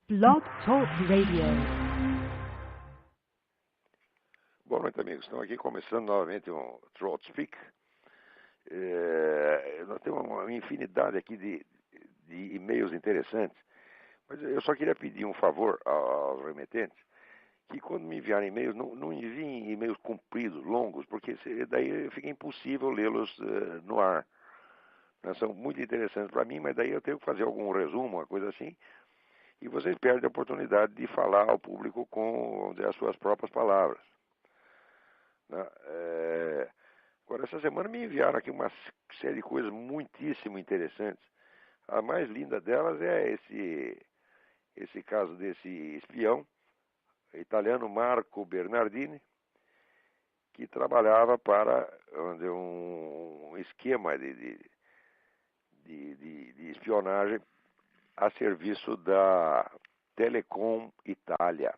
Blog Talk Radio. Boa noite, amigos. Estamos aqui começando novamente um Throat Speak. Nós temos uma infinidade aqui de e-mails interessantes, mas eu só queria pedir um favor aos remetentes, que quando me enviarem e-mails, não enviem e-mails compridos, longos, porque daí fica impossível lê-los no ar. São muito interessantes para mim, mas daí eu tenho que fazer algum resumo, uma coisa assim, e vocês perdem a oportunidade de falar ao público com, vamos dizer, as suas próprias palavras. Agora, essa semana me enviaram aqui uma série de coisas muitíssimo interessantes. A mais linda delas é esse caso desse espião italiano Marco Bernardini, que trabalhava para um esquema de espionagem a serviço da Telecom Itália.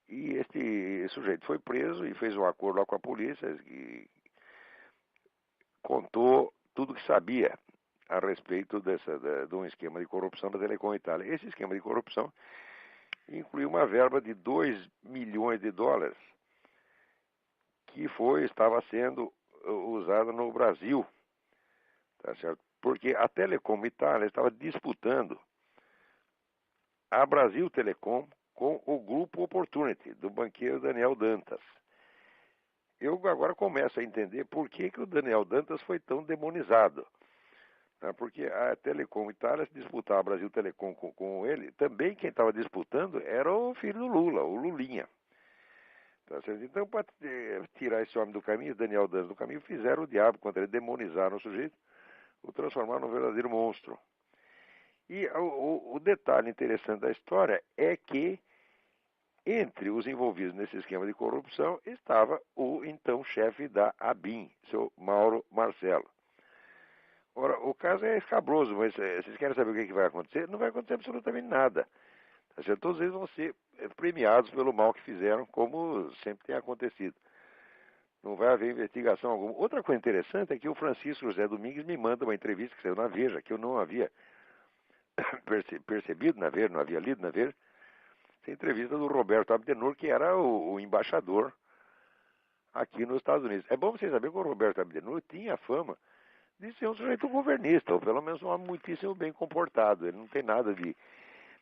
E este sujeito foi preso e fez um acordo lá com a polícia e contou tudo que sabia a respeito de um esquema de corrupção da Telecom Itália. Esse esquema de corrupção incluiu uma verba de 2 milhões de dólares que estava sendo usada no Brasil, tá certo? Porque a Telecom Itália estava disputando a Brasil Telecom com o grupo Opportunity, do banqueiro Daniel Dantas. Eu agora começo a entender por que o Daniel Dantas foi tão demonizado. Porque a Telecom Itália, se disputava a Brasil Telecom com ele, também quem estava disputando era o filho do Lula, o Lulinha. Tá certo? Então, para tirar esse homem do caminho, Daniel Dantas do caminho, fizeram o diabo contra ele, demonizaram o sujeito, o transformaram num verdadeiro monstro. E o detalhe interessante da história é que entre os envolvidos nesse esquema de corrupção estava o então chefe da ABIN, seu Mauro Marcelo. Ora, o caso é escabroso, mas vocês querem saber o que vai acontecer? Não vai acontecer absolutamente nada. Tá certo? Todos eles vão ser premiados pelo mal que fizeram, como sempre tem acontecido. Não vai haver investigação alguma. Outra coisa interessante é que o Francisco José Domingues me manda uma entrevista que saiu na Veja, que eu não havia percebido na Veja, não havia lido na Veja. Essa entrevista do Roberto Abdenur, que era o embaixador aqui nos Estados Unidos. É bom vocês saberem que o Roberto Abdenur tinha fama de ser um sujeito governista, ou pelo menos um homem muitíssimo bem comportado. Ele não tem nada de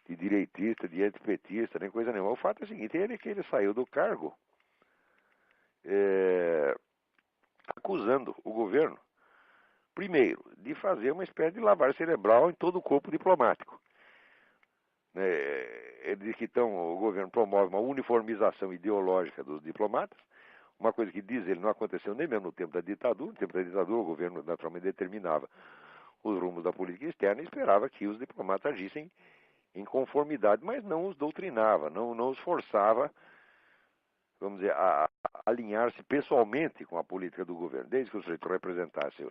direitista, de antipetista, nem coisa nenhuma. O fato é o seguinte, que ele saiu do cargo acusando o governo, primeiro, de fazer uma espécie de lavagem cerebral em todo o corpo diplomático. Ele diz que então o governo promove uma uniformização ideológica dos diplomatas, uma coisa que diz ele não aconteceu nem mesmo no tempo da ditadura. No tempo da ditadura o governo naturalmente determinava os rumos da política externa e esperava que os diplomatas agissem em conformidade, mas não os doutrinava, não os forçava, vamos dizer, a alinhar-se pessoalmente com a política do governo. Desde que o sujeito representasse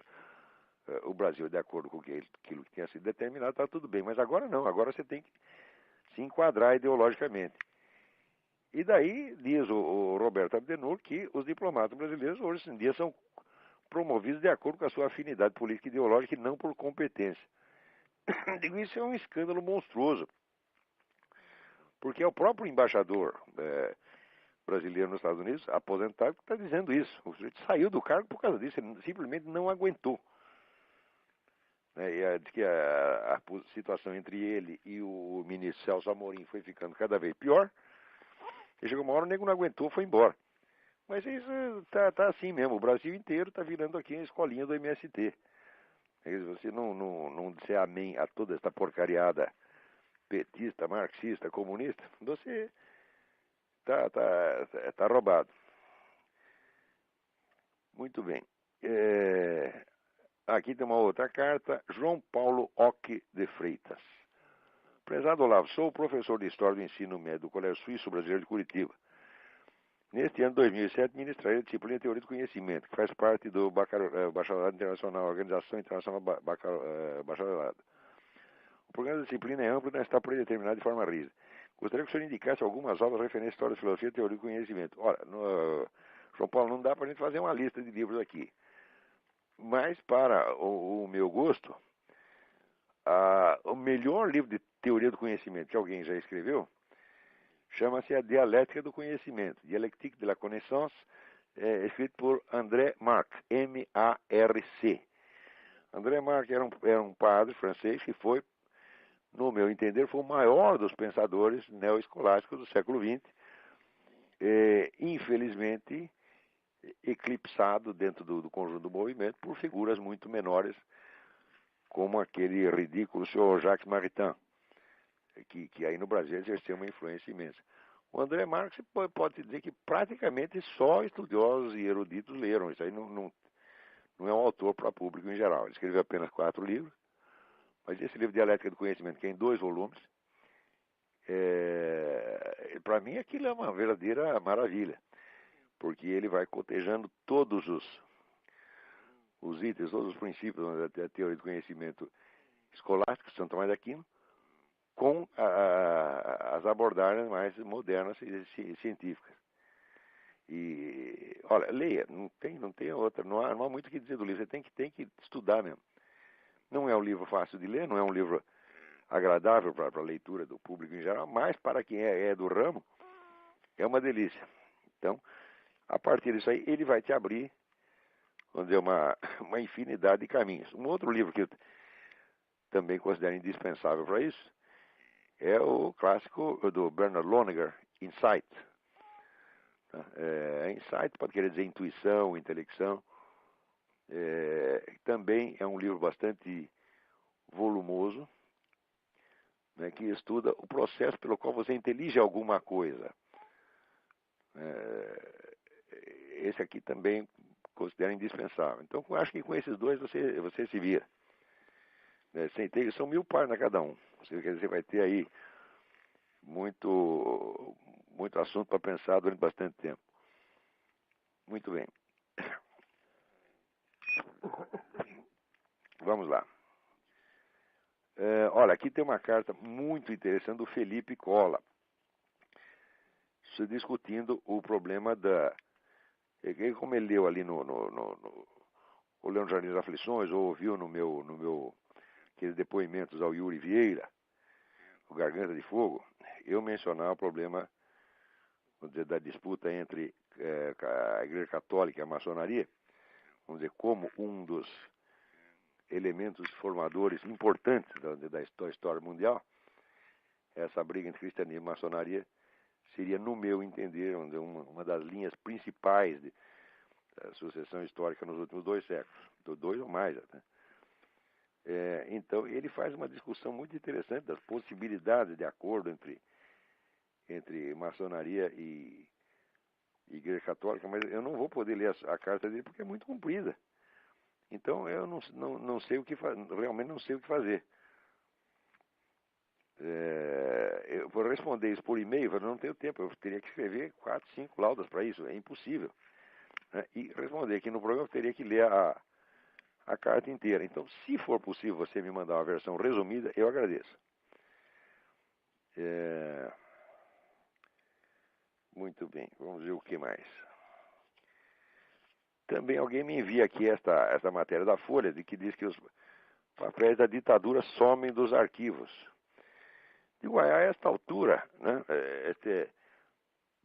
o Brasil de acordo com aquilo que tinha sido determinado, está tudo bem. Mas agora não, agora você tem que se enquadrar ideologicamente. E daí diz o Roberto Abdenur que os diplomatas brasileiros hoje em dia são promovidos de acordo com a sua afinidade política e ideológica e não por competência. Digo, isso é um escândalo monstruoso, porque é o próprio embaixador brasileiro nos Estados Unidos, aposentado, que está dizendo isso. O sujeito saiu do cargo por causa disso, ele simplesmente não aguentou. E diz que a situação entre ele e o ministro Celso Amorim foi ficando cada vez pior, e chegou uma hora o nego não aguentou, foi embora. Mas isso tá assim mesmo, o Brasil inteiro está virando aqui a escolinha do MST. Se você não disser amém a toda esta porcariada petista, marxista, comunista, você tá roubado. Muito bem. Aqui tem uma outra carta, João Paulo Oque de Freitas. Prezado Olavo, sou professor de História do Ensino Médio do Colégio Suíço Brasileiro de Curitiba. Neste ano 2007, ministrarei a disciplina de Teoria do Conhecimento, que faz parte do Bacharelado Internacional, Organização Internacional Bacharelado. O programa da disciplina é amplo e não está predeterminado de forma rígida. Gostaria que o senhor indicasse algumas obras referentes à História da Filosofia e Teoria do Conhecimento. Ora, João Paulo, não dá para a gente fazer uma lista de livros aqui. Mas, para o meu gosto, o melhor livro de teoria do conhecimento que alguém já escreveu, chama-se a dialética do conhecimento, Dialectique de la Connaissance, escrito por André Marc, M-A-R-C. André Marc era um padre francês que foi, no meu entender, foi o maior dos pensadores neoescolásticos do século XX, infelizmente eclipsado dentro do conjunto do movimento por figuras muito menores, como aquele ridículo senhor Jacques Maritain, que aí no Brasil exerceu uma influência imensa. O André Marx pode dizer que praticamente só estudiosos e eruditos leram. Isso aí não é um autor para público em geral. Ele escreveu apenas 4 livros, mas esse livro Dialética do Conhecimento, que é em 2 volumes, para mim aquilo é uma verdadeira maravilha, porque ele vai cotejando todos os itens, todos os princípios da teoria do conhecimento escolástico, Santo Tomás de Aquino, com as abordagens mais modernas e científicas. E, olha, leia, não tem outra, não há muito o que dizer do livro, você tem que estudar mesmo. Não é um livro fácil de ler, não é um livro agradável para a leitura do público em geral, mas para quem é do ramo, é uma delícia. Então, a partir disso aí, ele vai te abrir, vamos dizer, uma infinidade de caminhos. Um outro livro que eu também considero indispensável para isso é o clássico do Bernard Lonergan, Insight. Insight pode querer dizer intuição, intelecção. Também é um livro bastante volumoso, né, que estuda o processo pelo qual você intelige alguma coisa. Esse aqui também considero indispensável. Então, eu acho que com esses dois você se vira. São 1000 páginas cada um. Você vai ter aí muito assunto para pensar durante bastante tempo. Muito bem. Vamos lá. Olha, aqui tem uma carta muito interessante do Felipe Cola, discutindo o problema como ele leu ali o Leão do Jardim das Aflições, ou ouviu no meu aqueles depoimentos ao Yuri Vieira, o Garganta de Fogo, eu mencionar o problema, vamos dizer, da disputa entre a Igreja Católica e a maçonaria, vamos dizer, como um dos elementos formadores importantes da história mundial. Essa briga entre cristianismo e maçonaria seria, no meu entender, uma das linhas principais da sucessão histórica nos últimos 2 séculos, 2 ou mais até. Então, ele faz uma discussão muito interessante das possibilidades de acordo entre maçonaria e Igreja Católica, mas eu não vou poder ler a carta dele porque é muito comprida. Então, eu não sei o que realmente não sei o que fazer. Eu vou responder isso por e-mail, eu não tenho tempo, eu teria que escrever 4, 5 laudas para isso, é impossível. Né? E responder aqui no programa, eu teria que ler a carta inteira. Então, se for possível você me mandar uma versão resumida, eu agradeço. Muito bem, vamos ver o que mais. Também alguém me envia aqui esta matéria da Folha, que diz que os papéis da ditadura somem dos arquivos. Digo, a esta altura, né,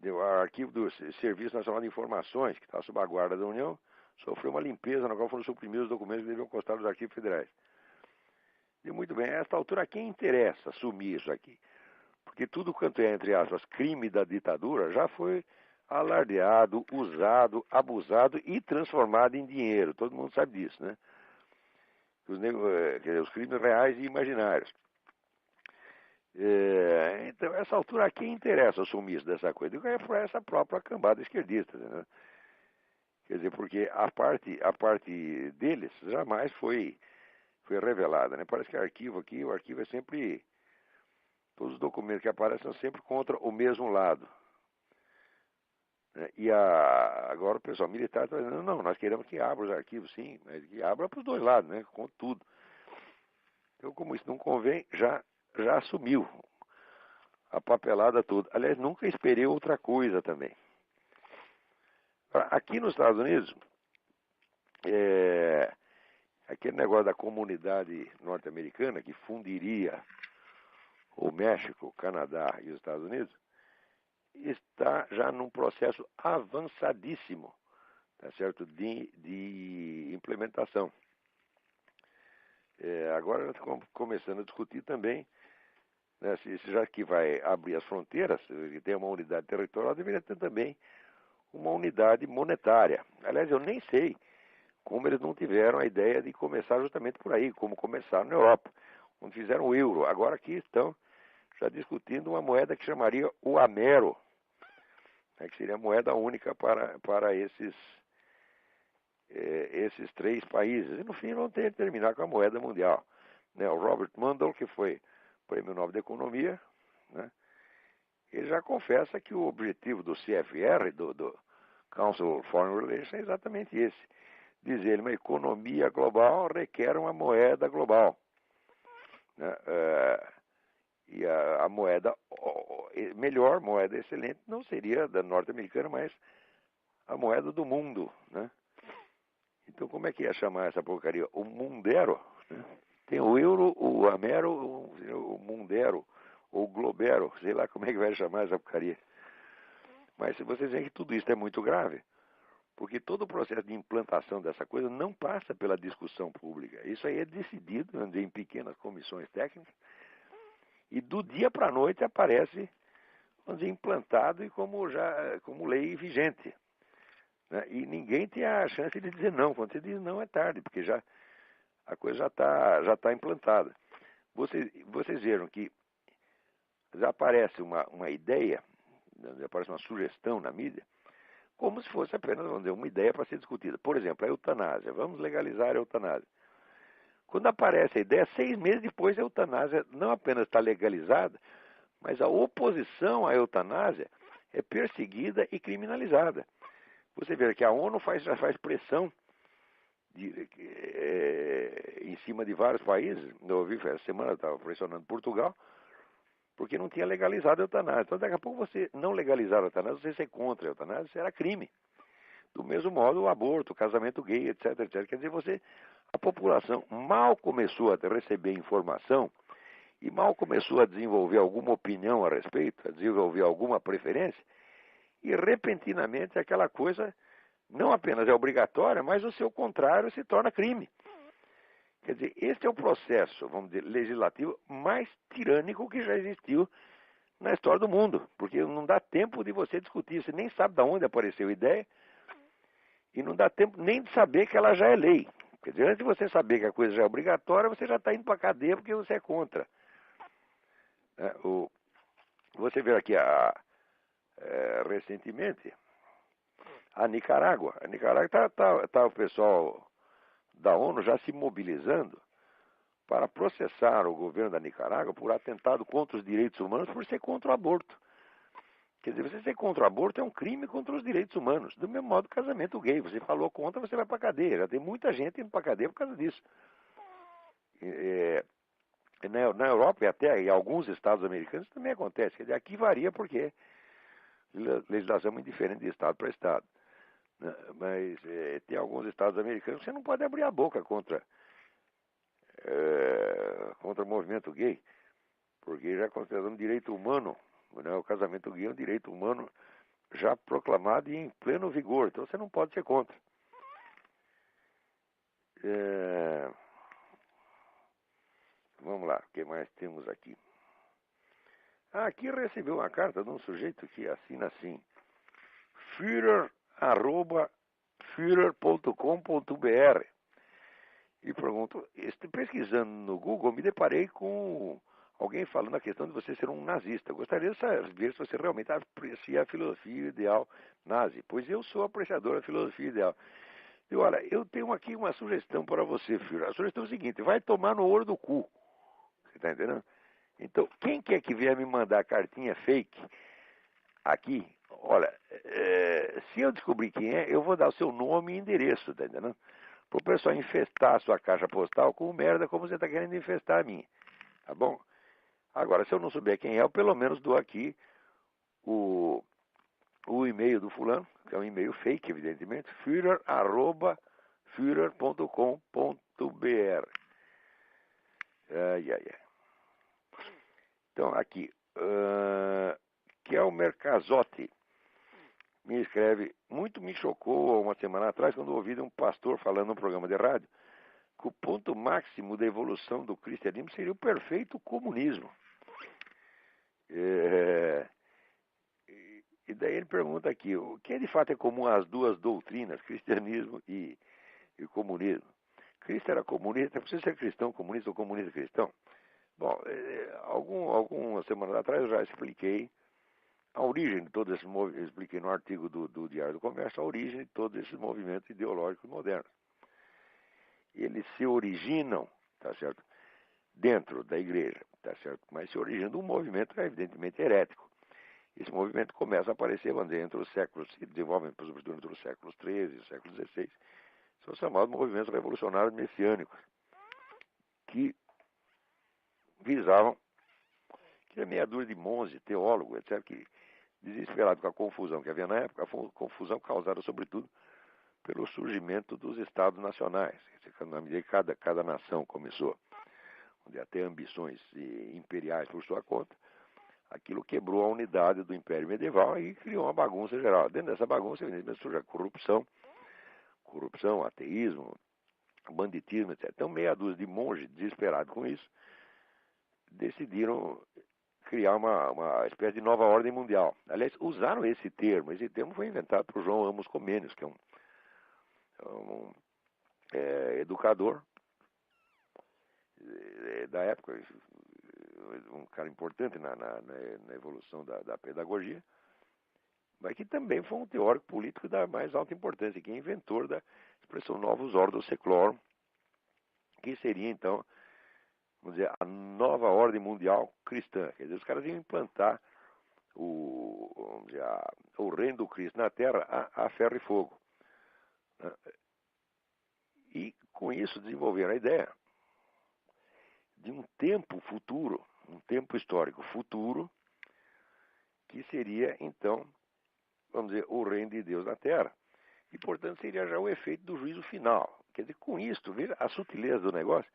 o arquivo do Serviço Nacional de Informações, que está sob a guarda da União, sofreu uma limpeza na qual foram suprimidos os documentos que deviam constar nos arquivos federais. E muito bem, a esta altura, a quem interessa assumir isso aqui? Porque tudo quanto é, entre aspas, crime da ditadura já foi alardeado, usado, abusado e transformado em dinheiro. Todo mundo sabe disso, né? Os crimes reais e imaginários. Então, essa altura, a quem interessa assumir isso dessa coisa? É para essa própria cambada esquerdista, né? Quer dizer, porque a parte deles jamais foi revelada, né? Parece que o arquivo é sempre... Todos os documentos que aparecem são sempre contra o mesmo lado. E agora o pessoal militar está dizendo, não, nós queremos que abra os arquivos, sim, mas que abra para os dois lados, né? Com tudo. Então, como isso não convém, já assumiu a papelada toda. Aliás, nunca esperei outra coisa também. Aqui nos Estados Unidos, aquele negócio da comunidade norte-americana que fundiria o México, o Canadá e os Estados Unidos, está já num processo avançadíssimo, tá certo, de implementação. Agora nós estamos começando a discutir também, né, se já que vai abrir as fronteiras, que tem uma unidade territorial, deveria ter também uma unidade monetária. Aliás, eu nem sei como eles não tiveram a ideia de começar justamente por aí, como começaram na Europa, onde fizeram o euro. Agora aqui estão já discutindo uma moeda que chamaria o Amero, né, que seria a moeda única para esses três países. E no fim vão ter que terminar com a moeda mundial. Né, o Robert Mundell, que foi Prêmio Nobel de Economia, né, ele já confessa que o objetivo do CFR, do Council of Foreign Relations, é exatamente esse. Diz ele, uma economia global requer uma moeda global. Né? E a moeda, melhor moeda excelente, não seria da norte-americana, mas a moeda do mundo. Né? Então, como é que ia chamar essa porcaria? O Mundero. Né? Tem o euro, o Amero, o Mundero, ou o Globero, sei lá como é que vai chamar essa porcaria. Mas se vocês veem que tudo isso é muito grave, porque todo o processo de implantação dessa coisa não passa pela discussão pública. Isso aí é decidido, vamos dizer, em pequenas comissões técnicas, e do dia para a noite aparece, vamos dizer, implantado e como lei vigente. Né? E ninguém tem a chance de dizer não. Quando você diz não é tarde, porque a coisa já tá implantada. Vocês viram que já aparece uma ideia, já aparece uma sugestão na mídia, como se fosse apenas, vamos dizer, uma ideia para ser discutida. Por exemplo, a eutanásia. Vamos legalizar a eutanásia. Quando aparece a ideia, 6 meses depois a eutanásia não apenas está legalizada, mas a oposição à eutanásia é perseguida e criminalizada. Você vê que a ONU já faz pressão em cima de vários países. Eu ouvi, essa semana estava pressionando Portugal, porque não tinha legalizado a eutanásia. Então, daqui a pouco você não legalizar a eutanásia, você ser contra a eutanásia, será crime. Do mesmo modo, o aborto, o casamento gay, etc, etc. Quer dizer, a população mal começou a receber informação e mal começou a desenvolver alguma opinião a respeito, a desenvolver alguma preferência, e repentinamente aquela coisa não apenas é obrigatória, mas o seu contrário se torna crime. Quer dizer, este é o processo, vamos dizer, legislativo mais tirânico que já existiu na história do mundo, porque não dá tempo de você discutir, você nem sabe de onde apareceu a ideia, e não dá tempo nem de saber que ela já é lei. Quer dizer, antes de você saber que a coisa já é obrigatória, você já está indo para a cadeia porque você é contra. Você vê aqui recentemente a Nicarágua. A Nicarágua tá o pessoal da ONU já se mobilizando para processar o governo da Nicarágua por atentado contra os direitos humanos por ser contra o aborto. Quer dizer, você ser contra o aborto é um crime contra os direitos humanos. Do mesmo modo, casamento gay. Você falou contra, você vai para a cadeia. Já tem muita gente indo para a cadeia por causa disso. Na Europa e até em alguns estados americanos também acontece. Quer dizer, aqui varia porque a legislação é muito diferente de estado para estado. Mas tem alguns estados americanos que você não pode abrir a boca contra o movimento gay, porque já é considerado um direito humano, né? O casamento gay é um direito humano já proclamado e em pleno vigor, então você não pode ser contra. Vamos lá, o que mais temos aqui? Aqui recebeu uma carta de um sujeito que assina assim: Führer@führer.com.br. E pergunto, pesquisando no Google, me deparei com alguém falando a questão de você ser um nazista. Eu gostaria de saber se você realmente aprecia a filosofia ideal nazi, pois eu sou apreciador da filosofia ideal. E olha, eu tenho aqui uma sugestão para você, Führer. A sugestão é o seguinte: vai tomar no olho do cu. Você está entendendo? Então, quem quer que vier me mandar cartinha fake aqui, olha, se eu descobrir quem é, eu vou dar o seu nome e endereço, tá entendendo? Para o pessoal infestar a sua caixa postal com merda como você está querendo infestar a minha, tá bom? Agora, se eu não souber quem é, eu pelo menos dou aqui o e-mail do fulano, que é um e-mail fake, evidentemente, Führer@Führer.com.br. Ai. Então, aqui, Kelmer Casotti me escreve: muito me chocou uma semana atrás quando ouvi de um pastor falando num programa de rádio que o ponto máximo da evolução do cristianismo seria o perfeito comunismo. E daí ele pergunta aqui: o que de fato é comum às duas doutrinas, cristianismo e comunismo? Cristo era comunista, precisa ser cristão comunista ou comunista cristão? Bom, algumas semanas atrás eu já expliquei a origem de todo esse movimento, expliquei no artigo do Diário do Comércio a origem de todos esses movimentos ideológicos modernos. Eles se originam, tá certo, dentro da igreja, tá certo, mas se originam de um movimento evidentemente herético. Esse movimento começa a aparecer, vamos dizer, entre os séculos, se desenvolve sobretudo entre os séculos XIII e o século XVI, são chamados movimentos revolucionários messiânicos, que visavam que a meia dúzia de monges, teólogos, etc., que, desesperados com a confusão que havia na época, a confusão causada sobretudo pelo surgimento dos estados nacionais. Na medida que cada nação começou a ter ambições imperiais por sua conta, aquilo quebrou a unidade do Império Medieval e criou uma bagunça geral. Dentro dessa bagunça, evidentemente, surge a corrupção, ateísmo, banditismo, etc. Então, meia dúzia de monges, desesperados com isso, decidiram criar uma espécie de nova ordem mundial. Aliás, usaram esse termo. Esse termo foi inventado por João Amos Comênios, que é um educador da época, um cara importante na evolução da pedagogia, mas que também foi um teórico político da mais alta importância, que é inventor da expressão novus ordo seclorum, que seria, então, vamos dizer, a nova ordem mundial cristã. Quer dizer, os caras iam implantar o reino do Cristo na Terra a ferro e fogo. E, com isso, desenvolveram a ideia de um tempo futuro, um tempo histórico futuro, que seria, então, vamos dizer, o reino de Deus na Terra. E, portanto, seria já o efeito do juízo final. Quer dizer, com isso, veja a sutileza do negócio,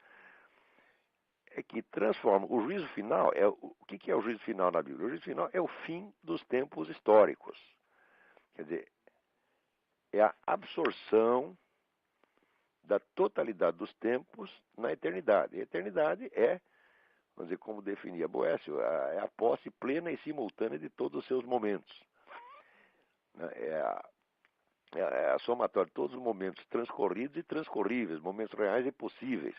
é que transforma o juízo final. O que é o juízo final na Bíblia? O juízo final é o fim dos tempos históricos. Quer dizer, é a absorção da totalidade dos tempos na eternidade. E a eternidade é, vamos dizer, como definia Boécio, é a posse plena e simultânea de todos os seus momentos. É a somatória de todos os momentos transcorridos e transcorríveis, momentos reais e possíveis.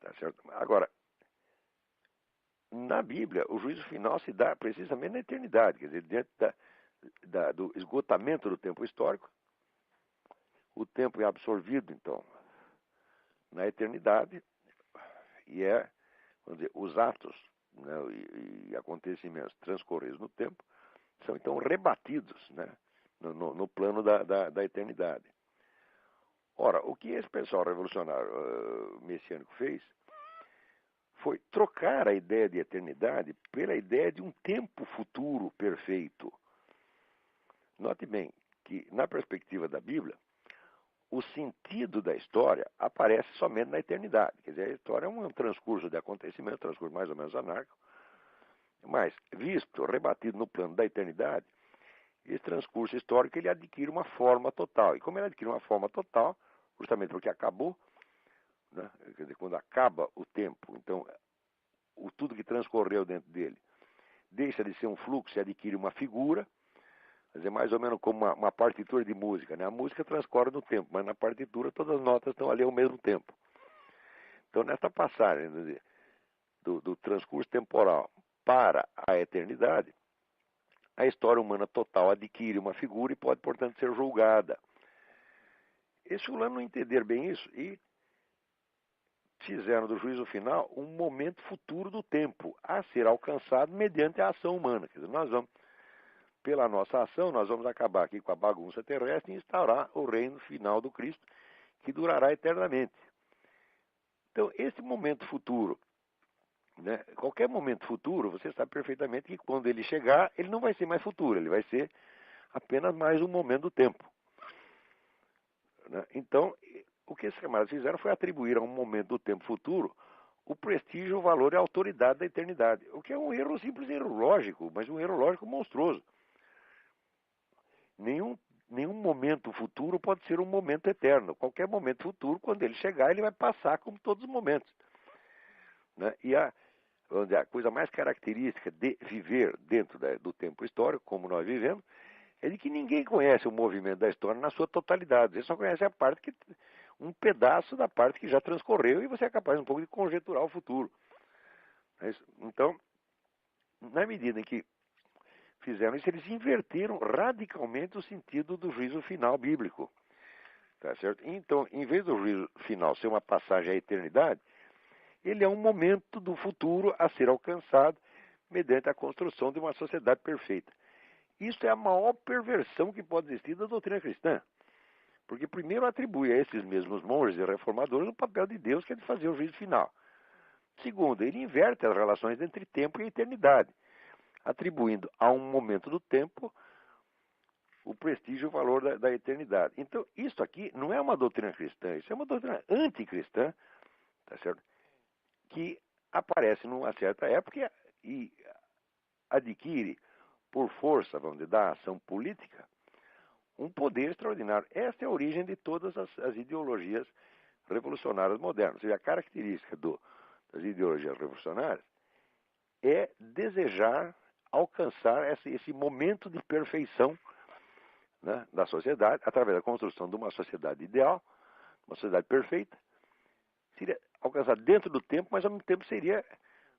Tá certo? Agora, na Bíblia, o juízo final se dá precisamente na eternidade, quer dizer, diante do esgotamento do tempo histórico, o tempo é absorvido, então, na eternidade, e vamos dizer, os atos, né, e acontecimentos transcorridos no tempo são, então, rebatidos, né, no plano da eternidade. Ora, o que esse pessoal revolucionário messiânico fez foi trocar a ideia de eternidade pela ideia de um tempo futuro perfeito. Note bem que, na perspectiva da Bíblia, o sentido da história aparece somente na eternidade. Quer dizer, a história é um transcurso de acontecimentos, transcurso mais ou menos anárquico, mas, visto, rebatido no plano da eternidade, esse transcurso histórico ele adquire uma forma total. E como ele adquire uma forma total, justamente porque acabou, né? Quer dizer, quando acaba o tempo, então tudo que transcorreu dentro dele deixa de ser um fluxo e adquire uma figura, quer dizer, mais ou menos como uma partitura de música, né? A música transcorre no tempo, mas na partitura todas as notas estão ali ao mesmo tempo. Então, nesta passagem do transcurso temporal para a eternidade, a história humana total adquire uma figura e pode, portanto, ser julgada. Esses fulanos não entenderam bem isso e fizeram do juízo final um momento futuro do tempo a ser alcançado mediante a ação humana. Quer dizer, nós vamos, pela nossa ação, nós vamos acabar aqui com a bagunça terrestre e instaurar o reino final do Cristo, que durará eternamente. Então, esse momento futuro, né, qualquer momento futuro, você sabe perfeitamente que quando ele chegar, ele não vai ser mais futuro, ele vai ser apenas mais um momento do tempo. Né? Então, o que esses camaradas fizeram foi atribuir a um momento do tempo futuro o prestígio, o valor e a autoridade da eternidade. O que é um erro, simples erro lógico, mas um erro lógico monstruoso. Nenhum momento futuro pode ser um momento eterno. Qualquer momento futuro, quando ele chegar, ele vai passar como todos os momentos. Né? E a coisa mais característica de viver dentro do tempo histórico, como nós vivemos, é de que ninguém conhece o movimento da história na sua totalidade. Você só conhece um pedaço da parte que já transcorreu e você é capaz um pouco de conjecturar o futuro. Então, na medida em que fizeram isso, eles inverteram radicalmente o sentido do juízo final bíblico. Tá certo? Então, em vez do juízo final ser uma passagem à eternidade, ele é um momento do futuro a ser alcançado mediante a construção de uma sociedade perfeita. Isso é a maior perversão que pode existir da doutrina cristã. Porque primeiro atribui a esses mesmos monges e reformadores o papel de Deus, que é de fazer o juízo final. Segundo, ele inverte as relações entre tempo e eternidade, atribuindo a um momento do tempo o prestígio e o valor da eternidade. Então, isso aqui não é uma doutrina cristã, isso é uma doutrina anticristã, tá certo? Que aparece numa certa época e adquire, por força, vamos dizer, da ação política, um poder extraordinário. Esta é a origem de todas as ideologias revolucionárias modernas. Ou seja, a característica das ideologias revolucionárias é desejar alcançar esse momento de perfeição, né, da sociedade, através da construção de uma sociedade ideal, uma sociedade perfeita. Seria alcançar dentro do tempo, mas ao mesmo tempo seria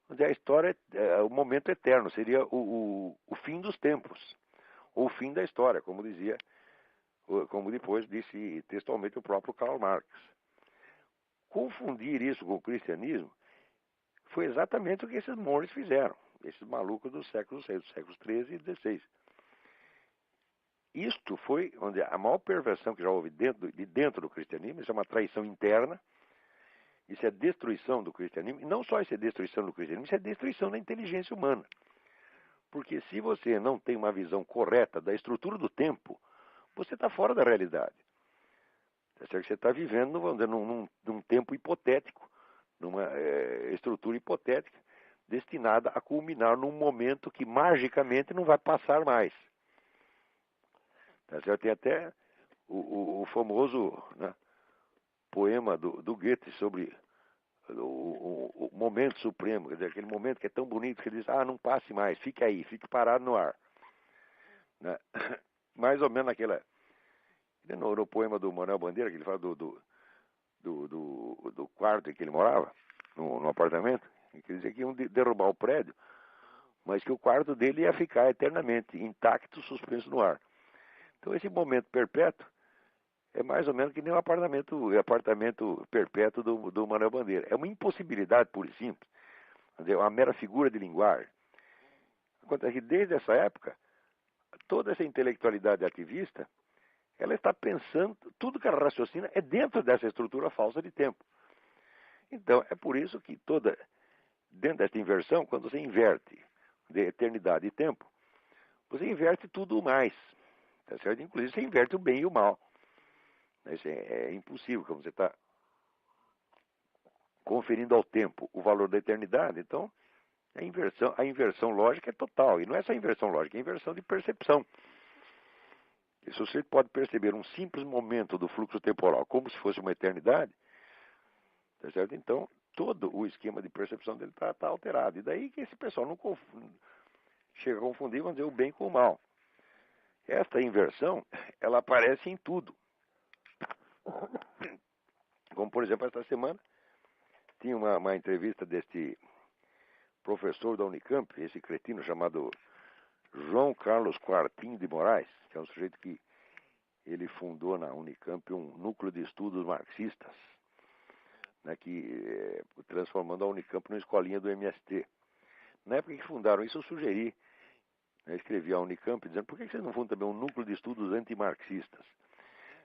a história, o momento eterno, seria o fim dos tempos, ou o fim da história, como depois disse textualmente o próprio Karl Marx. Confundir isso com o cristianismo foi exatamente o que esses monges fizeram, esses malucos dos séculos XIII e XVI. Isto foi onde a maior perversão que já houve dentro do cristianismo. Isso é uma traição interna, isso é destruição do cristianismo, e não só isso é destruição do cristianismo, isso é destruição da inteligência humana. Porque se você não tem uma visão correta da estrutura do tempo, você está fora da realidade. Você está vivendo, vamos dizer, num tempo hipotético, numa estrutura hipotética, destinada a culminar num momento que magicamente não vai passar mais. Tá certo? Tem até o famoso, né, poema do Goethe sobre o momento supremo, quer dizer, aquele momento que é tão bonito que ele diz, não passe mais, fique aí, fique parado no ar. Né? Mais ou menos no poema do Manuel Bandeira, que ele fala do quarto em que ele morava, no apartamento, que ele dizia que iam derrubar o prédio, mas que o quarto dele ia ficar eternamente intacto, suspenso no ar. Então esse momento perpétuo é mais ou menos que nem o apartamento perpétuo do Manuel Bandeira. É uma impossibilidade pura e simples. É uma mera figura de linguagem. Acontece que desde essa época, toda essa intelectualidade ativista, ela está pensando, tudo que ela raciocina é dentro dessa estrutura falsa de tempo. Então, é por isso que dentro dessa inversão, quando você inverte de eternidade e tempo, você inverte tudo mais. Tá certo? Inclusive, você inverte o bem e o mal. Isso é impossível, como você está conferindo ao tempo o valor da eternidade. Então, a inversão lógica é total. E não é só inversão lógica, é inversão de percepção. E se você pode perceber um simples momento do fluxo temporal como se fosse uma eternidade, tá certo? Então, todo o esquema de percepção dele está alterado. E daí que esse pessoal não chega a confundir, vamos dizer, o bem com o mal. Esta inversão, ela aparece em tudo. Como, por exemplo, esta semana, tinha uma entrevista deste professor da Unicamp, esse cretino chamado João Carlos Quartim de Moraes, que é um sujeito que ele fundou na Unicamp um núcleo de estudos marxistas, né, transformando a Unicamp numa escolinha do MST. Na época que fundaram isso, eu sugeri, né, escrevi à Unicamp dizendo, por que vocês não fundam também um núcleo de estudos antimarxistas?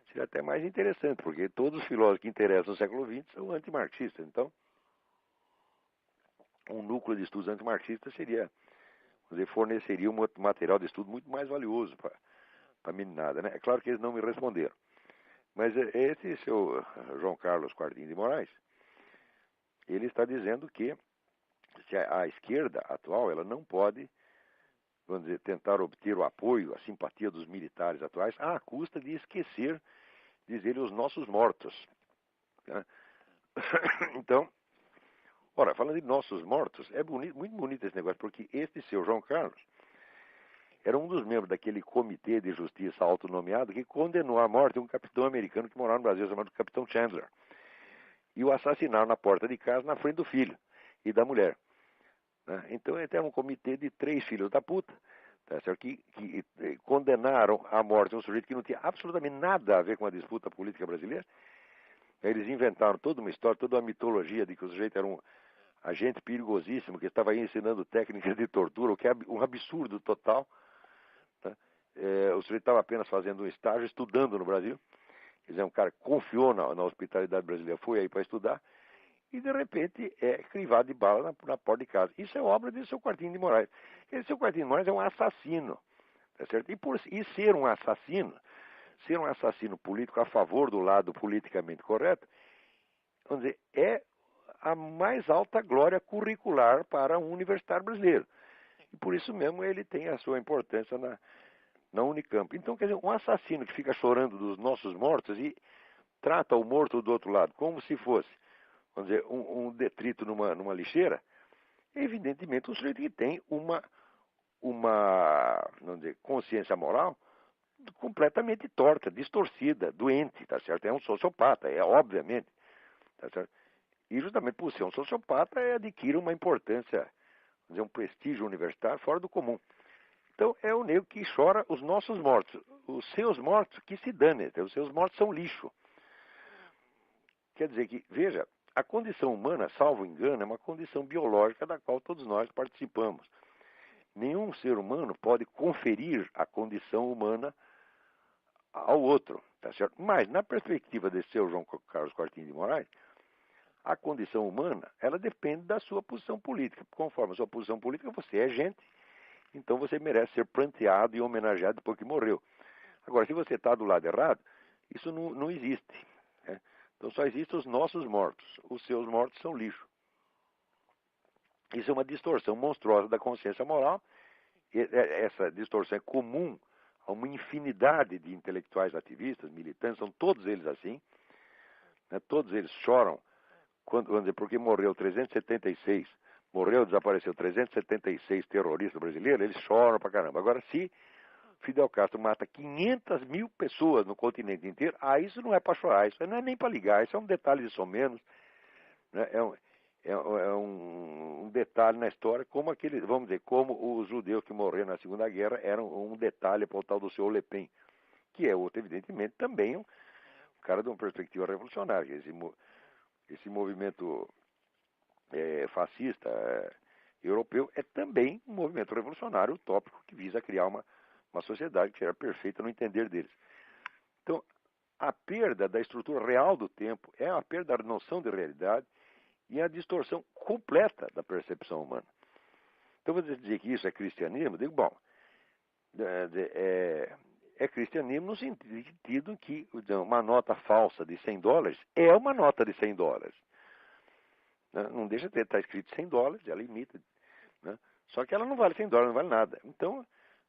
Seria até mais interessante, porque todos os filósofos que interessam no século XX são antimarxistas. Então, um núcleo de estudos antimarxistas forneceria um material de estudo muito mais valioso para a meninada, né? É claro que eles não me responderam. Mas esse seu João Carlos Quartim de Moraes, ele está dizendo que se a esquerda atual ela não pode, vamos dizer, tentar obter o apoio, a simpatia dos militares atuais à custa de esquecer, diz ele, os nossos mortos. Né? Então, ora, falando de nossos mortos, é bonito, muito bonito esse negócio, porque este seu João Carlos era um dos membros daquele comitê de justiça autonomeado que condenou à morte um capitão americano que morava no Brasil, chamado Capitão Chandler. E o assassinaram na porta de casa, na frente do filho e da mulher. Né? Então, ele era um comitê de 3 filhos da puta, tá certo? Que condenaram à morte um sujeito que não tinha absolutamente nada a ver com a disputa política brasileira. Eles inventaram toda uma história, toda uma mitologia de que o sujeito era um agente perigosíssimo que estava aí ensinando técnicas de tortura, o que é um absurdo total. Tá? O sujeito estava apenas fazendo um estágio, estudando no Brasil. Quer dizer, um cara que confiou na hospitalidade brasileira, foi aí para estudar, e de repente é crivado de bala na porta de casa. Isso é obra de seu Quartinho de Moraes. Esse seu Quartinho de Moraes é um assassino, tá certo? E ser um assassino político a favor do lado politicamente correto, vamos dizer, é a mais alta glória curricular para um universitário brasileiro. E por isso mesmo ele tem a sua importância na Unicamp. Então, quer dizer, um assassino que fica chorando dos nossos mortos e trata o morto do outro lado como se fosse, vamos dizer, um detrito numa lixeira, é evidentemente um sujeito que tem uma vamos dizer, consciência moral completamente torta, distorcida, doente, tá certo? É um sociopata, obviamente, tá certo? E justamente por ser um sociopata, adquire uma importância, vamos dizer, um prestígio universitário fora do comum. Então, é o negro que chora os nossos mortos. Os seus mortos, que se dane. Os seus mortos são lixo. Quer dizer que, veja, a condição humana, salvo engano, é uma condição biológica da qual todos nós participamos. Nenhum ser humano pode conferir a condição humana ao outro, tá certo? Mas, na perspectiva desse seu João Carlos Quartinho de Moraes, a condição humana, ela depende da sua posição política. Conforme a sua posição política, você é gente, então você merece ser pranteado e homenageado depois que morreu. Agora, se você está do lado errado, isso não existe. Né? Então só existem os nossos mortos. Os seus mortos são lixo. Isso é uma distorção monstruosa da consciência moral. Essa distorção é comum a uma infinidade de intelectuais ativistas, militantes, são todos eles assim. Né? Todos eles choram, vamos dizer, porque morreu 376, desapareceu 376 terroristas brasileiros, eles choram pra caramba. Agora, se Fidel Castro mata 500 mil pessoas no continente inteiro, isso não é para chorar, isso não é nem para ligar, isso é um detalhe de somenos, né? Um detalhe na história, como vamos dizer, como os judeus que morreram na Segunda Guerra eram um detalhe para o tal do senhor Le Pen, que é outro, evidentemente, também um cara de uma perspectiva revolucionária. Esse movimento fascista europeu é também um movimento revolucionário utópico que visa criar uma sociedade que era perfeita no entender deles. Então, a perda da estrutura real do tempo é a perda da noção de realidade e a distorção completa da percepção humana. Então, você dizer que isso é cristianismo, eu digo, bom, é cristianismo no sentido que uma nota falsa de $100 é uma nota de $100. Né? Não deixa de estar escrito $100, ela imita. Né? Só que ela não vale $100, não vale nada. Então,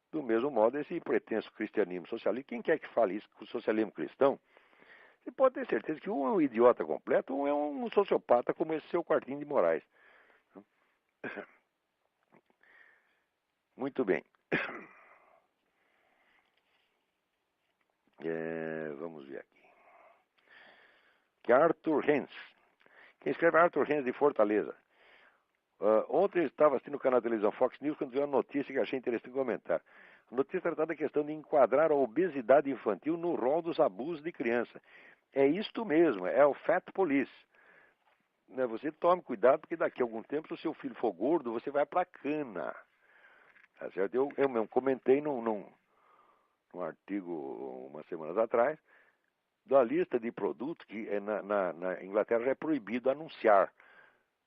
do mesmo modo, esse pretenso cristianismo socialista, quem quer que fale isso com o socialismo cristão, você pode ter certeza que um é um idiota completo, um é um sociopata como esse seu Quartinho de Moraes. Muito bem. Vamos ver aqui. Que Arthur Hens. Quem escreve é Arthur Hens de Fortaleza. Ontem eu estava assistindo o canal de televisão Fox News quando vi uma notícia que achei interessante comentar. A notícia tratada da questão de enquadrar a obesidade infantil no rol dos abusos de criança. É isto mesmo, é o Fat Police. Né? Você tome cuidado, porque daqui a algum tempo, se o seu filho for gordo, você vai para a cana. Tá certo? Eu mesmo comentei num artigo umas semanas atrás, da lista de produtos que na Inglaterra já é proibido anunciar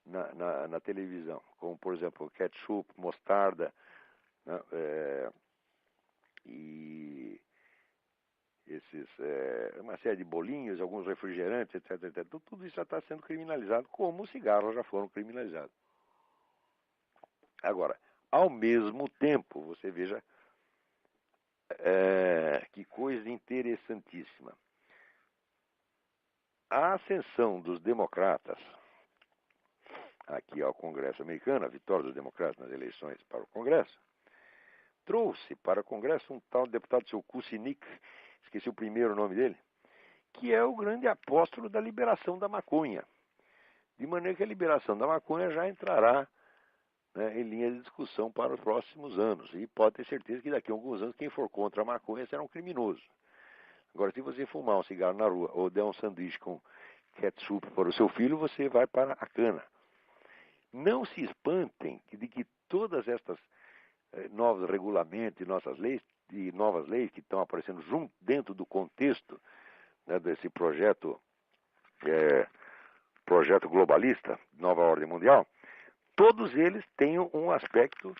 na televisão, como, por exemplo, ketchup, mostarda, né, e uma série de bolinhos, alguns refrigerantes, etc, etc. Então, tudo isso já está sendo criminalizado, como os cigarros já foram criminalizados. Agora, ao mesmo tempo, você veja que coisa interessantíssima. A ascensão dos democratas aqui ao Congresso americano, a vitória dos democratas nas eleições para o Congresso, trouxe para o Congresso um tal deputado, seu Kucinich, esqueci o primeiro nome dele, que é o grande apóstolo da liberação da maconha. De maneira que a liberação da maconha já entrará, né, em linha de discussão para os próximos anos. E pode ter certeza que daqui a alguns anos quem for contra a maconha será um criminoso. Agora, se você fumar um cigarro na rua ou der um sanduíche com ketchup para o seu filho, você vai para a cana. Não se espantem de que todas estas novos regulamentos e novas leis que estão aparecendo dentro do contexto, né, desse projeto globalista, Nova Ordem Mundial, todos eles têm um aspecto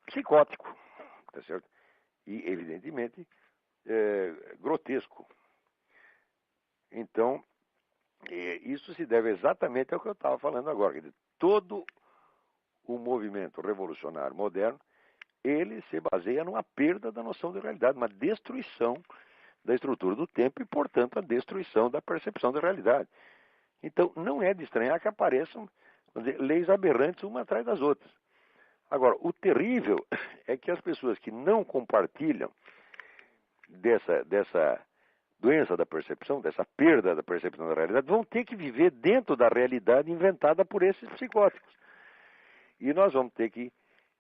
psicótico, tá certo? E, evidentemente, grotesco. Então, isso se deve exatamente ao que eu estava falando agora. Quer dizer, todo o movimento revolucionário moderno, ele se baseia numa perda da noção de realidade, uma destruição da estrutura do tempo e, portanto, a destruição da percepção da realidade. Então, não é de estranhar que apareçam, vamos dizer, leis aberrantes uma atrás das outras. Agora, o terrível é que as pessoas que não compartilham dessa doença da percepção, dessa perda da percepção da realidade, vão ter que viver dentro da realidade inventada por esses psicóticos. E nós vamos ter que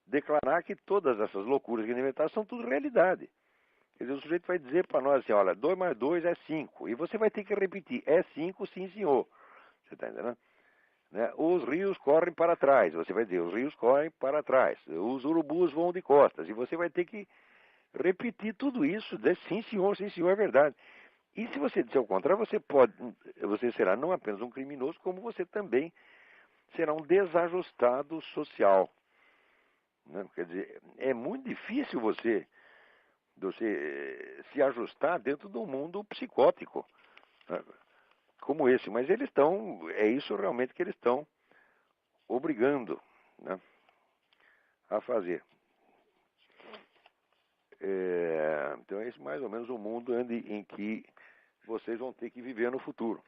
declarar que todas essas loucuras que inventaram são tudo realidade. Quer dizer, o sujeito vai dizer para nós assim, olha, 2 mais 2 é 5. E você vai ter que repetir, é 5, sim senhor. Você está entendendo? Né? Os rios correm para trás. Você vai dizer, os rios correm para trás. Os urubus voam de costas. E você vai ter que repetir tudo isso. Dizer, sim senhor, é verdade. E se você disser o contrário, você será não apenas um criminoso, como você também será um desajustado social. Né? Quer dizer, é muito difícil você se ajustar dentro do mundo psicótico, né, como esse. Mas eles é isso realmente que eles estão obrigando, né, a fazer. Então é esse mais ou menos o mundo em que vocês vão ter que viver no futuro.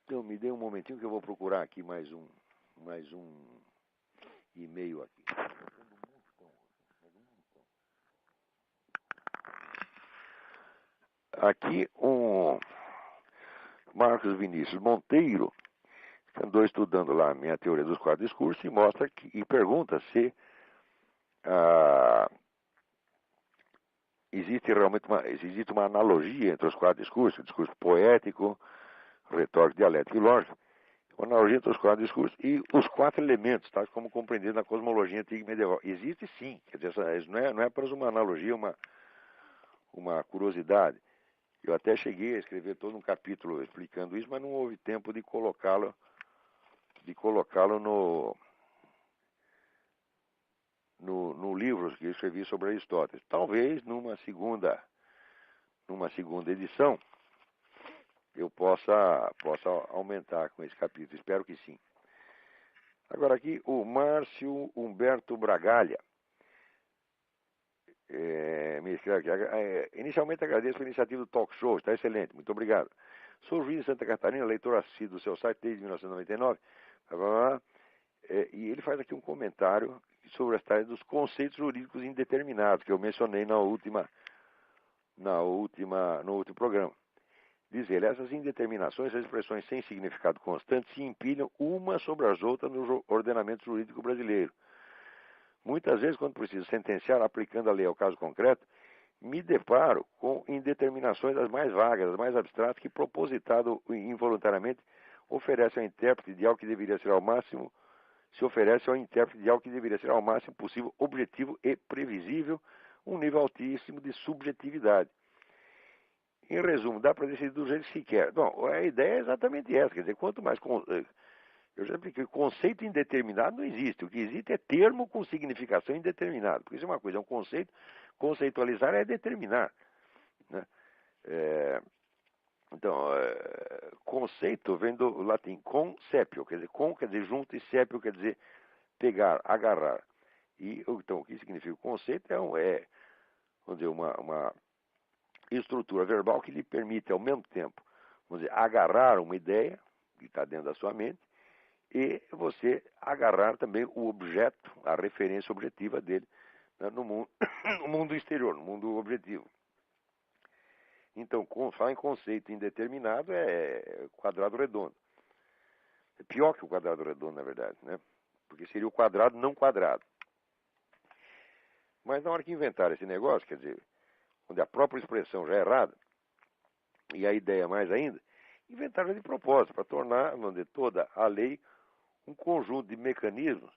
Então me dê um momentinho que eu vou procurar aqui mais um e-mail aqui. Aqui um Marcos Vinícius Monteiro andou estudando lá a minha teoria dos 4 discursos e pergunta se existe realmente uma analogia entre os 4 discursos, discurso poético, retórico, dialético e lógico, uma analogia entre os 4 discursos e os 4 elementos, tá, como compreendido na cosmologia antiga e medieval. Existe sim, quer dizer, isso não é apenas uma analogia, uma curiosidade. Eu até cheguei a escrever todo um capítulo explicando isso, mas não houve tempo de colocá-lo no livro que eu escrevi sobre Aristóteles. Talvez numa segunda edição eu possa aumentar com esse capítulo. Espero que sim. Agora aqui o Márcio Humberto Bragalha me escreve aqui. Inicialmente agradeço a iniciativa do Talk Show, está excelente, muito obrigado. Sou juiz de Santa Catarina, leitor assíduo do seu site desde 1999. E ele faz aqui um comentário sobre a história dos conceitos jurídicos indeterminados, que eu mencionei no último programa. Diz ele, essas indeterminações, as expressões sem significado constante, se empilham uma sobre as outras no ordenamento jurídico brasileiro. Muitas vezes, quando preciso sentenciar, aplicando a lei ao caso concreto, me deparo com indeterminações das mais vagas, das mais abstratas, que, propositado involuntariamente, oferecem ao intérprete de algo que deveria ser ao máximo possível objetivo e previsível, um nível altíssimo de subjetividade. Em resumo, dá para decidir do jeito que se quer. Bom, a ideia é exatamente essa, quer dizer, quanto mais Eu já expliquei, conceito indeterminado não existe. O que existe é termo com significação indeterminada. Porque isso é uma coisa, é um conceito. Conceitualizar é determinar, né? Então, conceito vem do latim concepio, quer dizer, con quer dizer junto e cepio quer dizer pegar, agarrar. E então, o que significa o conceito vamos dizer, uma estrutura verbal que lhe permite, ao mesmo tempo, vamos dizer, agarrar uma ideia que está dentro da sua mente e você agarrar também o objeto, a referência objetiva dele, né, no mundo, no mundo exterior, no mundo objetivo. Então, falar em conceito indeterminado é quadrado redondo. É pior que o quadrado redondo, na verdade, né? Porque seria o quadrado não quadrado. Mas na hora que inventaram esse negócio, quer dizer, onde a própria expressão já é errada, e a ideia mais ainda, inventaram de propósito, para tornar, vamos dizer, toda a lei um conjunto de mecanismos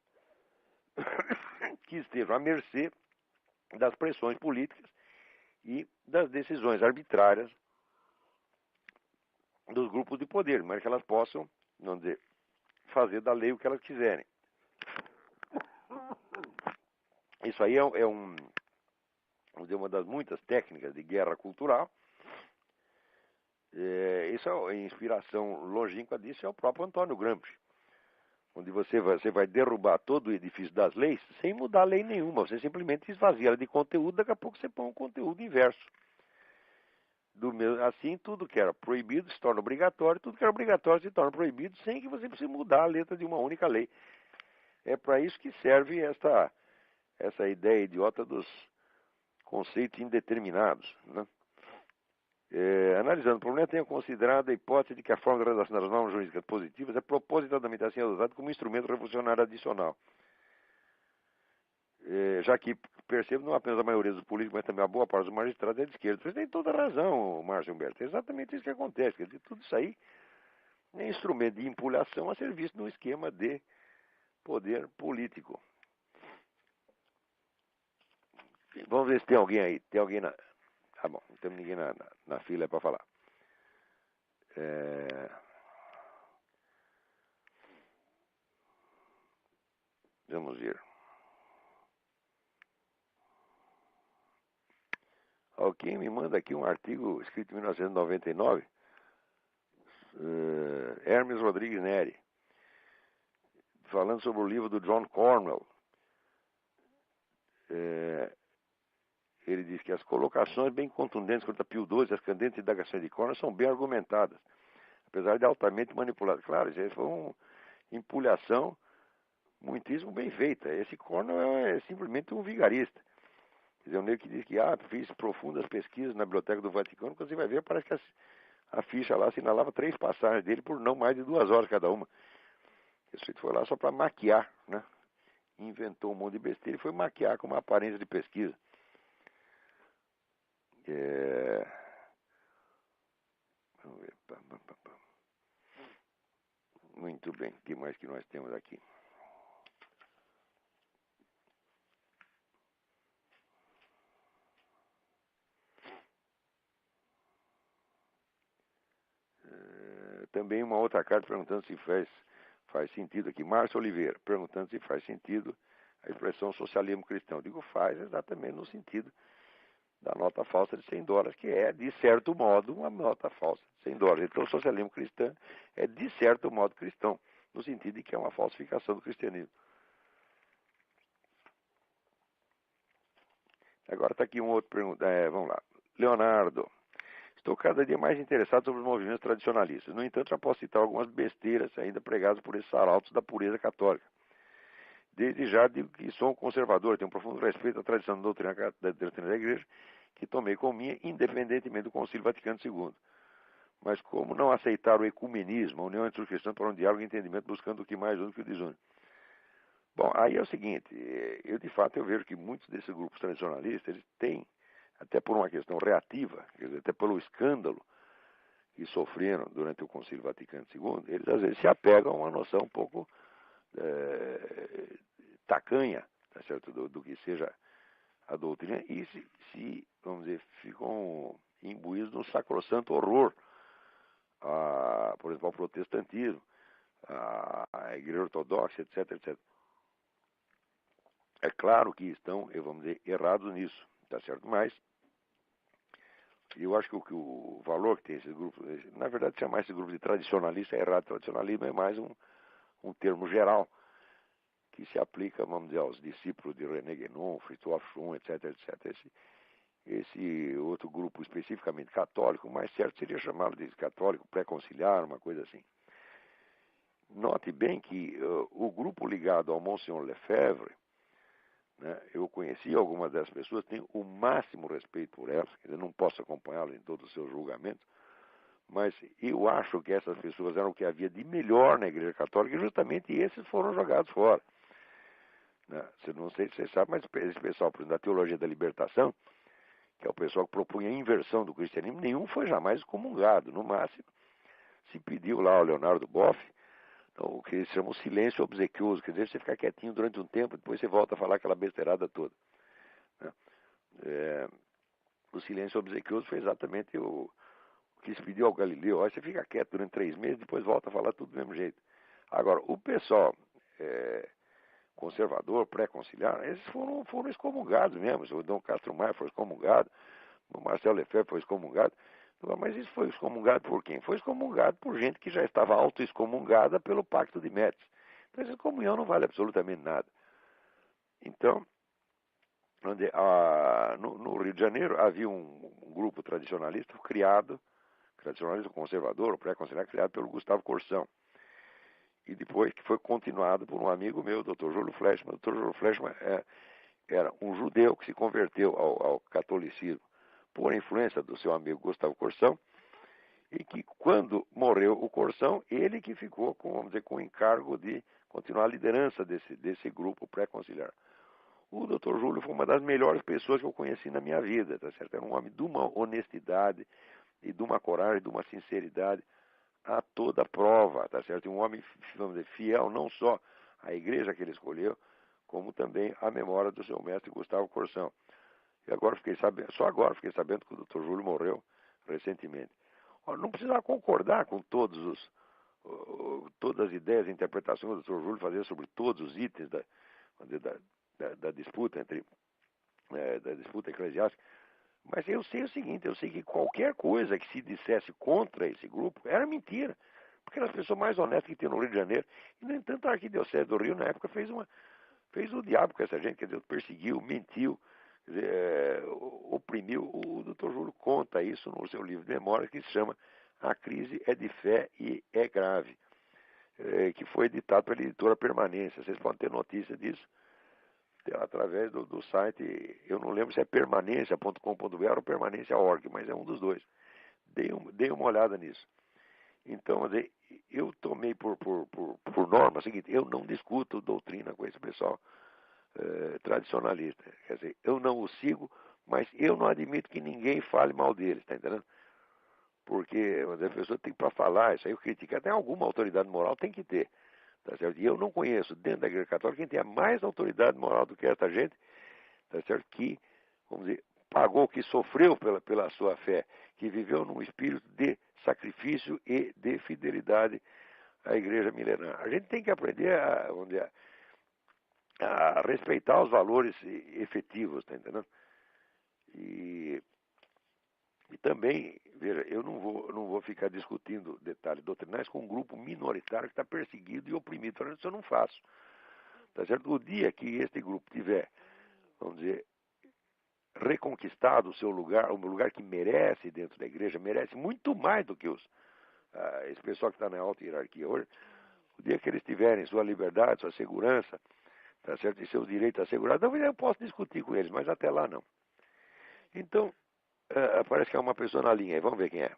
que estejam à mercê das pressões políticas e das decisões arbitrárias dos grupos de poder, mas que elas possam, vamos dizer, fazer da lei o que elas quiserem. Isso aí é vamos dizer, uma das muitas técnicas de guerra cultural. Isso é a inspiração longínqua disso é o próprio Antônio Gramsci, onde você vai derrubar todo o edifício das leis sem mudar lei nenhuma, você simplesmente esvazia ela de conteúdo, daqui a pouco você põe um conteúdo inverso. Assim, tudo que era proibido se torna obrigatório, tudo que era obrigatório se torna proibido, sem que você precise mudar a letra de uma única lei. É para isso que serve essa ideia idiota dos conceitos indeterminados, né? Analisando o problema, tenho considerado a hipótese de que a forma de redação das normas jurídicas positivas é propositadamente assim adotada como instrumento revolucionário adicional. Já que percebo não apenas a maioria dos políticos, mas também a boa parte dos magistrados é de esquerda. Você tem toda a razão, Márcio Humberto. É exatamente isso que acontece. Quer dizer, tudo isso aí é instrumento de empulhação a serviço de um esquema de poder político. Vamos ver se tem alguém aí. Tem alguém na... Ah, bom, não tem ninguém na fila para falar. Vamos ver. Alguém me manda aqui um artigo escrito em 1999, Hermes Rodrigues Neri, falando sobre o livro do John Cornwell. Ele diz que as colocações bem contundentes contra Pio XII e as candentes indagações de Cornwell são bem argumentadas, apesar de altamente manipuladas. Claro, isso aí foi uma empulhação muitíssimo bem feita. Esse Cornwell é simplesmente um vigarista. Quer dizer, um negro que diz que fiz profundas pesquisas na Biblioteca do Vaticano, quando você vai ver, parece que a ficha lá assinalava 3 passagens dele por não mais de 2 horas cada uma. Esse foi lá só para maquiar, né? Inventou um monte de besteira e foi maquiar com uma aparência de pesquisa. Vamos ver. Muito bem, o que mais que nós temos aqui? Também uma outra carta perguntando se faz sentido aqui. Márcio Oliveira, perguntando se faz sentido a expressão socialismo cristão. Eu digo, faz exatamente no sentido da nota falsa de $100, que é, de certo modo, uma nota falsa de $100. Então, o socialismo cristão é, de certo modo, cristão, no sentido de que é uma falsificação do cristianismo. Agora está aqui um outro pergunta. Vamos lá. Leonardo. Estou cada dia mais interessado sobre os movimentos tradicionalistas. No entanto, já posso citar algumas besteiras ainda pregadas por esses arautos da pureza católica. Desde já digo que sou um conservador, tenho um profundo respeito à tradição da doutrina da Igreja, que tomei como minha, independentemente do Concílio Vaticano II. Mas como não aceitar o ecumenismo, a união entre os cristãos para um diálogo e entendimento, buscando o que mais une que o desune? Bom, aí é o seguinte, eu vejo que muitos desses grupos tradicionalistas, eles têm, até por uma questão reativa, quer dizer, até pelo escândalo que sofreram durante o Concílio Vaticano II, eles às vezes se apegam a uma noção um pouco tacanha, tá certo? Do que seja a doutrina e vamos dizer, ficam imbuídos num sacrossanto horror, por exemplo, ao protestantismo, a Igreja Ortodoxa, etc, etc. É claro que estão, vamos dizer, errados nisso, tá certo? Mas eu acho que o valor que tem esse grupo, na verdade chamar esse grupo de tradicionalista é errado. Tradicionalismo é mais um termo geral que se aplica, vamos dizer, aos discípulos de René Guénon, Fritjof Schuon, etc, etc. Esse outro grupo especificamente católico, o mais certo seria chamá-lo de católico pré-conciliar, uma coisa assim. Note bem que o grupo ligado ao Monsignor Lefebvre, né, eu conheci algumas dessas pessoas, tenho o máximo respeito por elas, quer dizer, não posso acompanhá-las em todos os seus julgamentos, mas eu acho que essas pessoas eram o que havia de melhor na Igreja Católica e justamente esses foram jogados fora. Né? Não sei se você sabe, mas esse pessoal, por exemplo, da Teologia da Libertação, que é o pessoal que propunha a inversão do cristianismo, nenhum foi jamais excomungado. No máximo, se pediu lá ao Leonardo Boff o que eles chamam silêncio obsequioso, quer dizer, você ficar quietinho durante um tempo, depois você volta a falar aquela besteirada toda. Né? O silêncio obsequioso foi exatamente o que se pediu ao Galileu. Olha, você fica quieto durante 3 meses, depois volta a falar tudo do mesmo jeito. Agora, o pessoal conservador, pré-conciliar, esses foram excomungados mesmo. O Dom Castro Maia foi excomungado, o Marcelo Lefebvre foi excomungado. Mas isso foi excomungado por quem? Foi excomungado por gente que já estava auto-excomungada pelo Pacto de Metz. Então essa excomunhão não vale absolutamente nada. Então, no Rio de Janeiro havia um grupo tradicionalista criado, tradicionalista conservador, pré-conciliar, criado pelo Gustavo Corsão. E depois que foi continuado por um amigo meu, o Dr. Júlio Flechman. O Dr. Júlio Flechman era um judeu que se converteu ao catolicismo por influência do seu amigo Gustavo Corsão, e que quando morreu o Corsão, ele que ficou com, vamos dizer, com o encargo de continuar a liderança desse grupo pré-conciliar. O Dr. Júlio foi uma das melhores pessoas que eu conheci na minha vida, tá certo? Era um homem de uma honestidade e de uma coragem, de uma sinceridade a toda prova, tá certo? Um homem, vamos dizer, fiel não só à igreja que ele escolheu, como também à memória do seu mestre Gustavo Corsão. E agora só agora fiquei sabendo que o Dr. Júlio morreu recentemente. Ora, não precisava concordar com todas as ideias e interpretações que o Dr. Júlio fazia sobre todos os itens da disputa da disputa eclesiástica. Mas eu sei o seguinte, eu sei que qualquer coisa que se dissesse contra esse grupo era mentira. Porque era a pessoa mais honesta que tinha no Rio de Janeiro. E, no entanto, a Arquidiocese do Rio, na época, fez o diabo com essa gente, quer dizer, perseguiu, mentiu, oprimiu. O Dr. Júlio conta isso no seu livro de memórias, que se chama A Crise é de Fé e é Grave, que foi editado pela editora Permanência. Vocês podem ter notícia disso através do site, eu não lembro se é permanência.com.br ou permanência.org, mas é um dos dois. Dei uma olhada nisso. Então, eu tomei por norma o seguinte, eu não discuto doutrina com esse pessoal tradicionalista. Quer dizer, eu não o sigo, mas eu não admito que ninguém fale mal deles, tá entendendo? Porque a pessoa tem para falar, isso aí eu critico, até alguma autoridade moral tem que ter. Tá certo? E eu não conheço dentro da Igreja Católica quem tenha mais autoridade moral do que essa gente, tá certo? Que, vamos dizer, pagou, que sofreu pela sua fé, que viveu num espírito de sacrifício e de fidelidade à Igreja milenar. A gente tem que aprender a respeitar os valores efetivos, tá entendendo? E também, veja, eu não vou ficar discutindo detalhes doutrinais com um grupo minoritário que está perseguido e oprimido. Isso eu não faço. Tá certo? O dia que este grupo tiver, vamos dizer, reconquistado o seu lugar, o lugar que merece dentro da igreja, merece muito mais do que esse pessoal que está na alta hierarquia hoje, o dia que eles tiverem sua liberdade, sua segurança, tá certo? E seus direitos assegurados, eu posso discutir com eles, mas até lá não. Então, parece que é uma pessoa na linha aí, vamos ver quem é.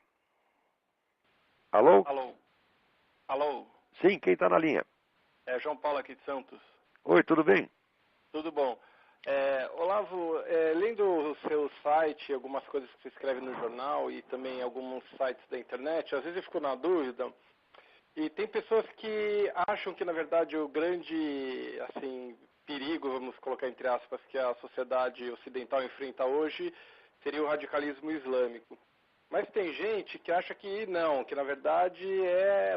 Alô? Alô? Alô? Sim, quem está na linha? É João Paulo aqui de Santos. Oi, tudo bem? Tudo bom. Olavo, lendo o seu site, algumas coisas que você escreve no jornal e também alguns sites da internet, às vezes eu fico na dúvida, e tem pessoas que acham que, na verdade, o grande, assim, perigo, vamos colocar entre aspas, que a sociedade ocidental enfrenta hoje seria o radicalismo islâmico. Mas tem gente que acha que não, que na verdade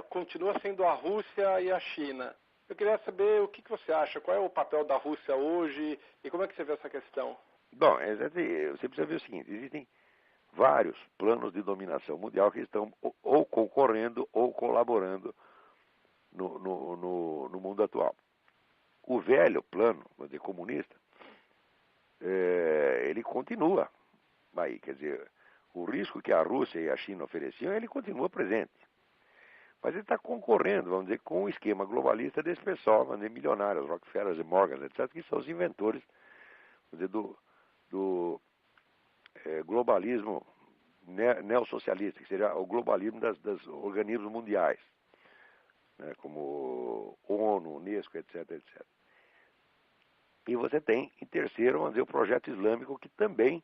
continua sendo a Rússia e a China. Eu queria saber o que você acha, qual é o papel da Rússia hoje e como é que você vê essa questão? Bom, você precisa ver o seguinte, existem vários planos de dominação mundial que estão ou concorrendo ou colaborando no mundo atual. O velho plano, vamos dizer, comunista, ele continua aí, quer dizer, o risco que a Rússia e a China ofereciam, ele continua presente. Mas ele está concorrendo, vamos dizer, com o esquema globalista desse pessoal, vamos dizer, milionários, Rockefeller e Morgan, etc., que são os inventores, vamos dizer, do globalismo neossocialista, que seria o globalismo dos organismos mundiais, né, como ONU, Unesco, etc., etc. E você tem, em terceiro, vamos dizer, o projeto islâmico, que também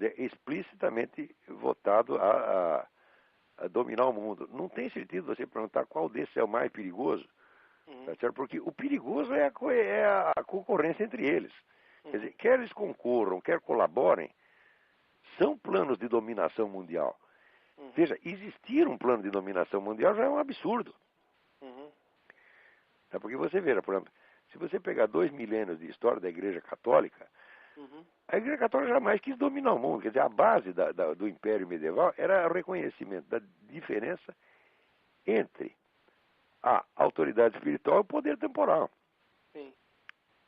é explicitamente votado a dominar o mundo. Não tem sentido você perguntar qual desses é o mais perigoso, tá certo? Porque o perigoso é a concorrência entre eles. Quer dizer, quer eles concorram, quer colaborem, são planos de dominação mundial. Veja, existir um plano de dominação mundial já é um absurdo. Tá? Porque você veja, por exemplo, se você pegar 2 milênios de história da Igreja Católica, a Igreja Católica jamais quis dominar o mundo. Quer dizer, a base do Império Medieval era o reconhecimento da diferença entre a autoridade espiritual e o poder temporal. Sim.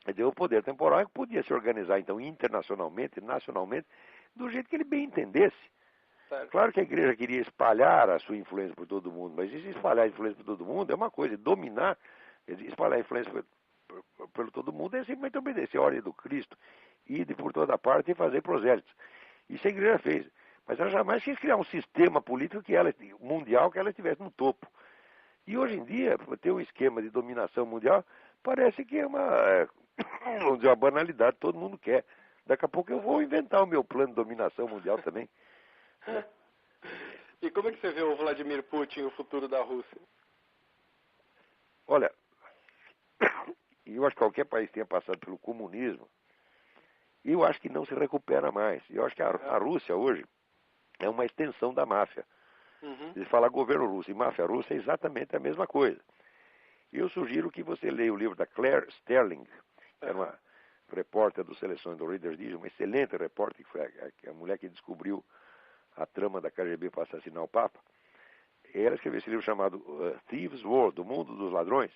Quer dizer, o poder temporal é que podia se organizar, então, internacionalmente, nacionalmente, do jeito que ele bem entendesse. Certo. Claro que a Igreja queria espalhar a sua influência por todo mundo, mas se espalhar a influência por todo mundo é uma coisa, dominar, quer dizer, espalhar a influência por todo mundo é simplesmente obedecer a ordem do Cristo, ir por toda parte e fazer prosélitos. Isso a Igreja fez. Mas ela jamais quis criar um sistema político mundial que ela estivesse no topo. E hoje em dia, ter um esquema de dominação mundial parece que é vamos dizer, uma banalidade, todo mundo quer. Daqui a pouco eu vou inventar o meu plano de dominação mundial também. E como é que você vê o Vladimir Putin e o futuro da Rússia? Olha, eu acho que qualquer país que tenha passado pelo comunismo, eu acho que não se recupera mais. Eu acho que a Rússia hoje é uma extensão da máfia. Se falar governo russo e máfia russa é exatamente a mesma coisa. Eu sugiro que você leia o livro da Claire Sterling, que era uma repórter do Seleções do Reader's Digest, uma excelente repórter, que foi a mulher que descobriu a trama da KGB para assassinar o Papa. Ela escreveu esse livro chamado Thieves' World, o Mundo dos Ladrões,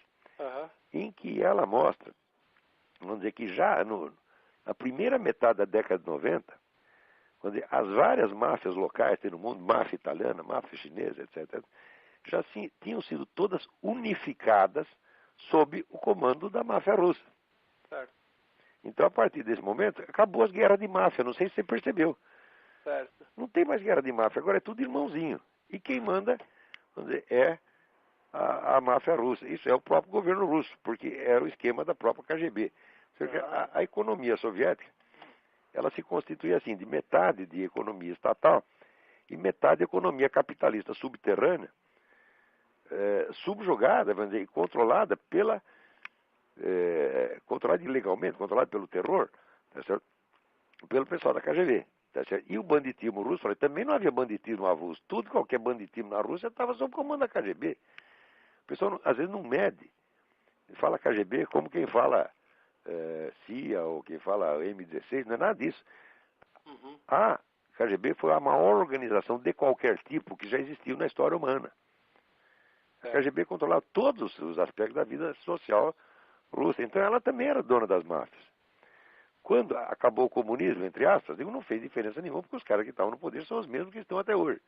em que ela mostra, vamos dizer que já na primeira metade da década de 90, vamos dizer, as várias máfias locais que tem no mundo, máfia italiana, máfia chinesa, etc., já tinham sido todas unificadas sob o comando da máfia russa. Certo. Então, a partir desse momento, acabou as guerras de máfia, não sei se você percebeu. Certo. Não tem mais guerra de máfia, agora é tudo irmãozinho. E quem manda, vamos dizer, é a máfia russa. Isso é o próprio governo russo, porque era o esquema da própria KGB. Ou seja, a economia soviética, ela se constitui assim, de metade de economia estatal e metade de economia capitalista subterrânea, subjugada, vamos dizer, controlada controlada ilegalmente, controlada pelo terror, tá certo? Pelo pessoal da KGB. Tá certo? E o banditismo russo, também não havia banditismo avulso. Qualquer banditismo na Rússia estava sob comando da KGB. O pessoal, às vezes, não mede. Fala KGB como quem fala CIA ou quem fala M16, não é nada disso. A KGB foi a maior organização de qualquer tipo que já existiu na história humana. A KGB controlava todos os aspectos da vida social russa. Então ela também era dona das máfias. Quando acabou o comunismo, entre aspas, não fez diferença nenhuma, porque os caras que estavam no poder são os mesmos que estão até hoje.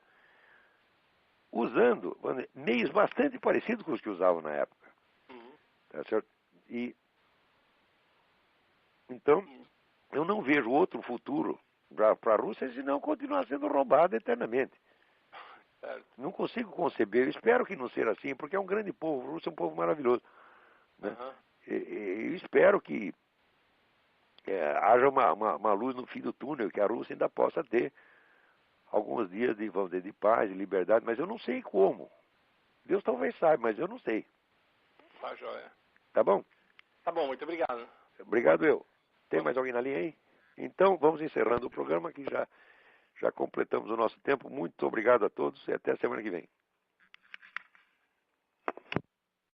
Usando meios bastante parecidos com os que usavam na época. Tá certo? Então, eu não vejo outro futuro para a Rússia se não continuar sendo roubada eternamente. Certo. Não consigo conceber, eu espero que não seja assim, porque é um grande povo, o russo é um povo maravilhoso. Né? Eu espero que haja uma luz no fim do túnel, que a Rússia ainda possa ter alguns dias de paz, de liberdade, mas eu não sei como. Deus talvez saiba, mas eu não sei. Tá joia. Tá bom? Tá bom, muito obrigado. Obrigado eu. Tem mais alguém na linha aí? Então, vamos encerrando o programa, que já Já completamos o nosso tempo. Muito obrigado a todos e até a semana que vem.